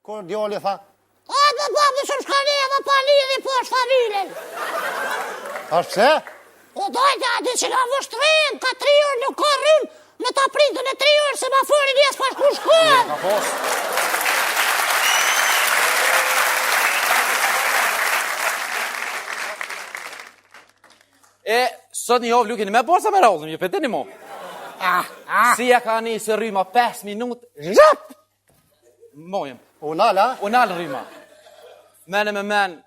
Kur djali tha, A, dhe babë, shumë shkaleva pa lidhi po është familjen. është pse? O dojtë, a di që nga vështrin, ka 3 orë nuk ka rrim, me ta pritën e 3 orë se ma fori vjes pa shku shkuën. Ka pos. Sot një ovë lukin me borsa me raullëm, ju pëtini mo. Si ja ka një se rryma 5 minut, zhap! Mojem. Unala? Unal rryma. Mene me men,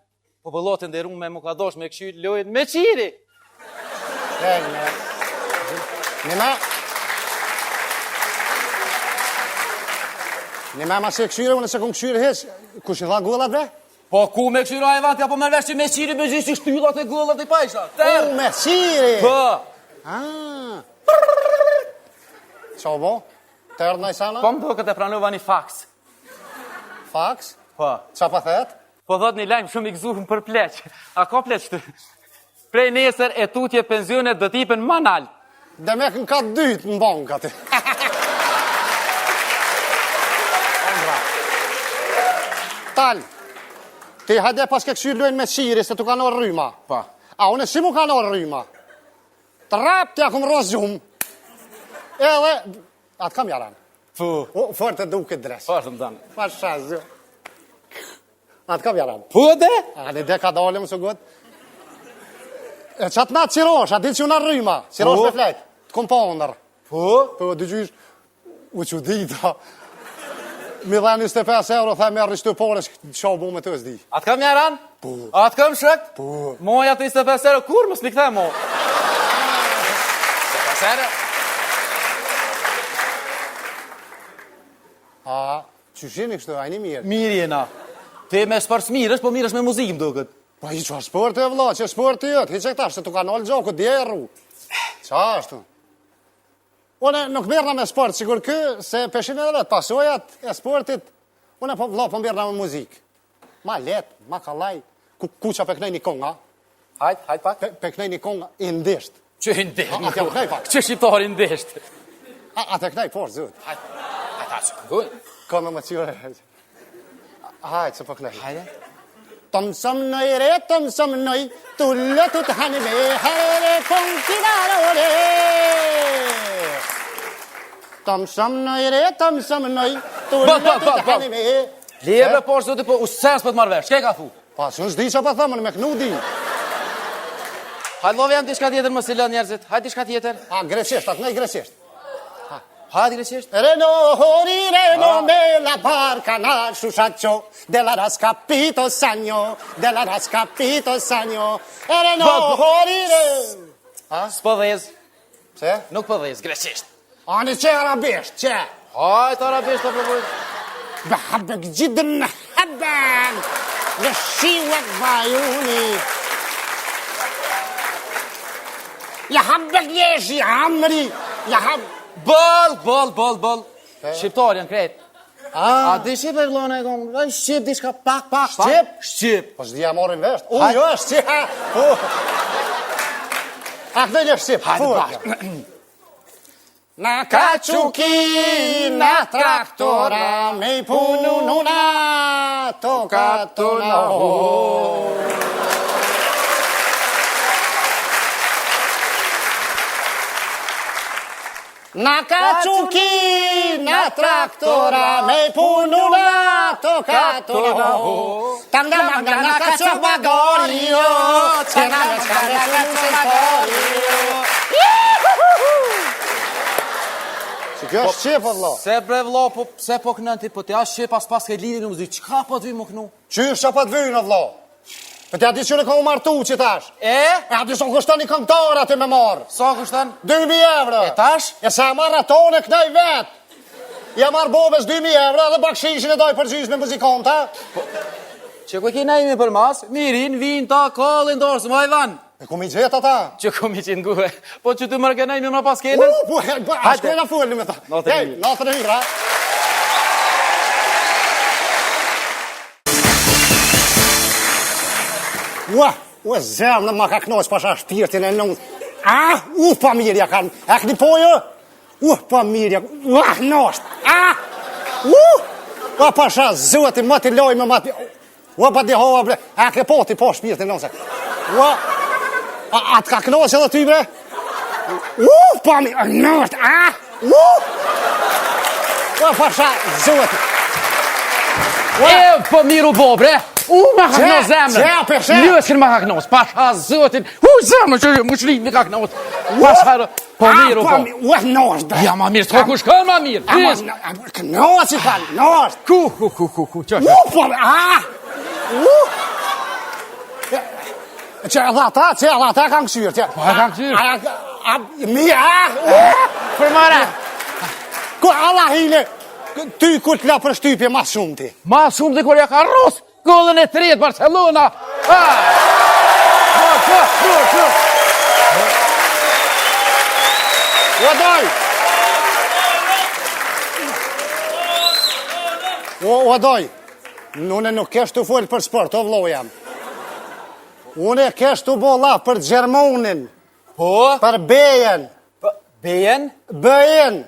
po pëllotin dhe rume më ka dosh me këshyt lojt me qiri. Një me ma se këshyre, unë se kom këshyre heq, kush i dha gullat bre? Po ku me këshyra e vantja, po mërvesh që me qiri me gjithë që shtyllat e gullat e pajsha. Me qiri! Po! Qa bo? Tërë në isana? Po më do këtë e pranova një faks. Faks? Po. Qa pa thet? Po dhët një lajmë shumë i gzuhëm për pleq. A ka pleq të? Prej nesër e tutje pensionet do t'ipen manal. Dhe me kën ka dytë në bank ati. Tal, ti hajde pas ke këshyrë lojnë me qiri se tu ka nërë rryma. Pa. A unë si mu ka nërë rryma? Të rap t'ja kum rosë gjumë. Edhe, atë kam jaran. Fu. O, fërë të duke dresë. Farë të më danë. Pa shazë. Atë kam jaran. Fu dhe? A në dhe ka dalim së gëtë. E qatë natë qirosh, a ditë që unë rryma. Qirosh me flejtë, të kom pa ndër. Fu? Po, dy gjysh, u që dita. Mi dhe 25 euro, thaj me rrishtu poresh, qa bu me të zdi. Atë kam jaran? Po. Atë kam shëkt? Po. Moja 25 euro, kur mës një këthe mo? 25 euro? A, që shini kështu, a një mirë? Mirë jena. Te me shpars mirësh, po mirësh me muzikë më duket. Pa i qa sport e vla, që sport e jëtë, hi që këta, shtë tu ka nëllë gjoku, djerru. Qa ashtu? Une nuk mirëna me sport, sigur kë, se peshin edhe vetë, pasojat e sportit, une po vla, po mirëna me muzikë. Ma letë, ma kalaj, ku qa pe kënej një konga? Hajt pak. Pe kënej një konga i ndisht. Që i ndisht? A t'ja kënej pak? Që shqiptar i ndisht? A te kënej, por, zut. Hajt që përgojnë. Ka me më qyre. Hajt, se po kënej. Hajde. Tom som nëj re, tom som nëj, tullë të të hanë me, herë konkinarore. Tom som nëj re, tom som nëj, tullë të të hanë me. Lebe, por, zote, po, usens për të marrë vesh, ke ka thu? Pa, që në shdi që pa thëmën, me kënu di. Hajde, love jam diçka tjetër, më silën njerëzit. Hajde, diçka tjetër. A, greqisht, atë nej greqisht. Hajde, greqisht. Reno, me la barca nasciuccio, della rascapito sagno, della rascapito sagno. Reno, S'po dhez. Se? Nuk po dhez, greqisht. Ani që arabisht, që? Hajde, arabisht, të provoj. بحبك جدا حبا للشيوك بعيوني يا حبك ليش يا عمري يا حب Bol. Shqiptar janë krejt. A di shqip e vlone e kom? Shqip, di shka pak. Shqip. Po s'di ja morin vesht? Jo, shqip. A këtë një shqip. Hajde bashkë. Na kaçuki, na traktora, me I punu nuna, toka tona ho. Na kaçuki, na traktora, me punu nuna, toka tona ho. Tam da magda na kaçok bagorio, cena me skare se Kjo është qep, vëllo. Se bre vëllo, se po kënën ti, po t'ja shqip pas ke lidin në muzikë, qka po t'vi më kënu? Qysh që pa t'vyjnë, vëllo? Për t'ja di që në ka u martu që tash. A di që në kushtan një këngtar aty me marë. Sa kushtan? 2.000 euro. E tash? E sa marrë atone kënaj vetë. Ja marrë bobes 2.000 euro dhe bakshishin e doj përgjys me muzikanta. Që ku kina imi për mas, mirin, vin, ta, kallin, dorës, ma i van. E ku mi gjithë ata? Që ku mi qinë guhe. Po që ty mërë këna imi më pas kene? A shkojnë a fulli me ta. Natën e hira. Ua, zemë në ma ka knojës pasha shtirtin e nënë. Familja kanë. E këni pojë? Familja. Nosht. O pasha, zoti, më t'i loj me më t'i... O pa t'i hova, bre. A ke po t'i po shpirtin, nëse. O... A t'ka knoqë edhe ty, bre? Pa mi... Nështë, O pasha, zoti. Po miru bo, bre. Ma ka knoqë zemrën. Që, peshe? Ljëskin ma ka knoqë. Pasha zotin. Zemrën që më shlit mi ka knoqë. Pasha, po miru bo. O nështë, bre. Ja, ma mirë, s'ka ku shkën, ma mirë. Knoqë i thanë, nështë. Ku, që Që edhe ata kanë këshyrë, që... Po e kanë këshyrë. Për mëra. Ku Allah hile, ty ku t'la për shtypje ma shumë ti. Ma shumë dhe kur ja ka rros, gollën e tretë Barcelona. O doj, une nuk kesh të folë për sport, o vlo jam. Une kesh të bo laf për Gjermonin, Po? për Bejen. Bejen? Bejen.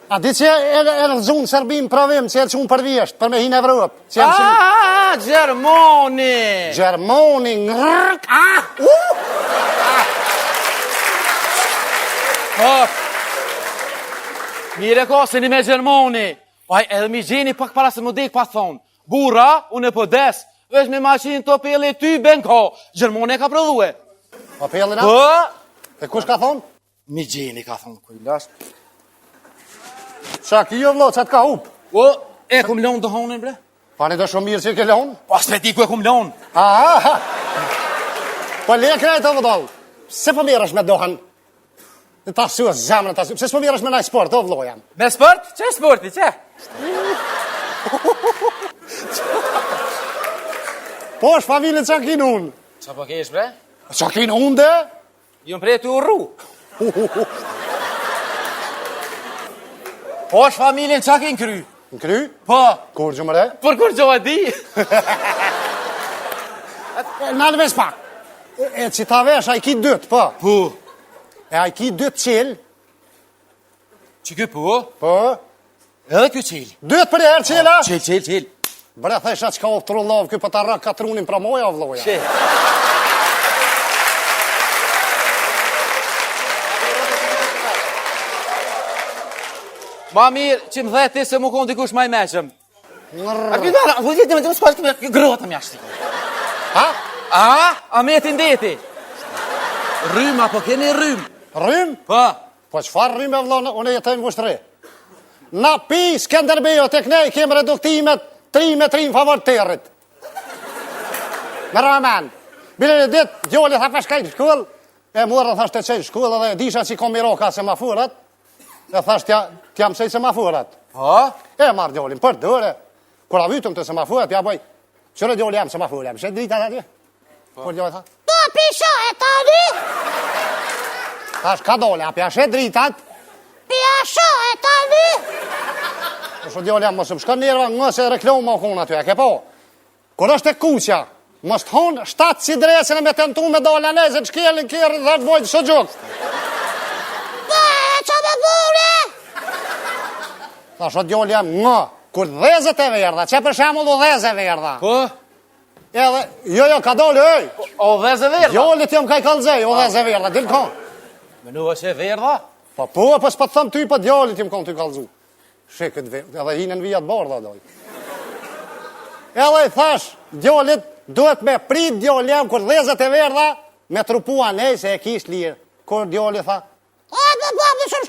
A di që e rëzunë Serbim pravim, që e lëqunë për vjesht, për me hinë Evropë. Gjermoni! Gjermoni, ngërk, Mire kosini me Gjermoni. Paj, edhe mi gjeni pak para se më dek pas thonë. Bura, unë e pëdes, vesh me mashin të pele ty benko. Gjermoni e ka prodhue. Pa pellin Po? E kush ka thonë? Mi gjeni ka thonë, kujlash. Qa ki jo vlo, qa t'ka hup? O, e kum lonë të honin, bre? Pani të shumë mirë që i ke lonë? Pas me ti ku e kum lonë. Po le krejtë o vëdoll, se po mirësh me dohen? Ta sua zemrën, ta sua, se s'po mirësh me naj sport, o vlo jam? Me sport? Që sporti, që? Po është familje qa kinë unë? Qa po kesh, bre? Qa kinë unë dhe? Jum prej të urru. Po është familjen qa kinë kry? Në kry? Po. Kur gjumëre? Për kur gjo e di? Në në vesh pak. E që ta vesh, a i ki dytë, po. Po. E a i ki dytë qilë? Që kjo po? Po. Edhe kjo qilë. Dytë për herë qila? Qilë. Bre, thesha që ka o trullovë, kjo për ta rëk katrunin pra moja, o vloja. Që? Ma mirë që më dhe ti se mu konë dikush ma i meqëm. A kjo dara, vë gjithë me të më shpallë këme grota më jashtë. Ha? A me të ndeti? Rrym, apo keni rrym? Rrym? Po. Po qëfar rrym e vlonë, unë jetojnë vështëri. Na pi Skenderbejo të kënej kemë reduktimet 3 me 3 në favor të tërrit. Me ramen. Bile në ditë, gjoli tha peshkajnë shkull, e mërë thasht të qenë shkull, edhe disha që i kom miroka semafurat, e thasht t'jam sej semafurat. Po? E marrë gjolin për dëre, kur a vytëm të semafurat, ja bëj, qërë gjoli jam semafurat, jam shetë drita atje? Kur gjoli tha? Po, pisha e tani? Thash, ka dole, apja shetë dritat? Pisha e tani? Shë gjoli jam, mos më shkën njerëva, nga se reklamë më konë aty, e ke po? Kur është e kuqja, mos të honë 7 si dresin e me tentu me dole anezë, të shkelin kjerë dhe të bojtë së gjokës. Po, e qa me bure? Tha shë gjoli jam, nga, kur dhezët e verdha, që për shemull u dhezë e verdha. Po? Edhe, jo, ka dole, ej. O dhezë verdha? Gjoli t'jom ka i kalzej, u dhezë e verdha, dilë konë. Menu është e verdha? Po, s'pa të thëmë ty, po djali t'jom konë t'y kalzu. Shikët verdha, edhe hinën vijat bardha, doj. Edhe i thash, djallit duhet me prit djalli jam kur dhezët e verdha, me trupua nej se e kish lirë. Kur djalli tha, A, me babë shumë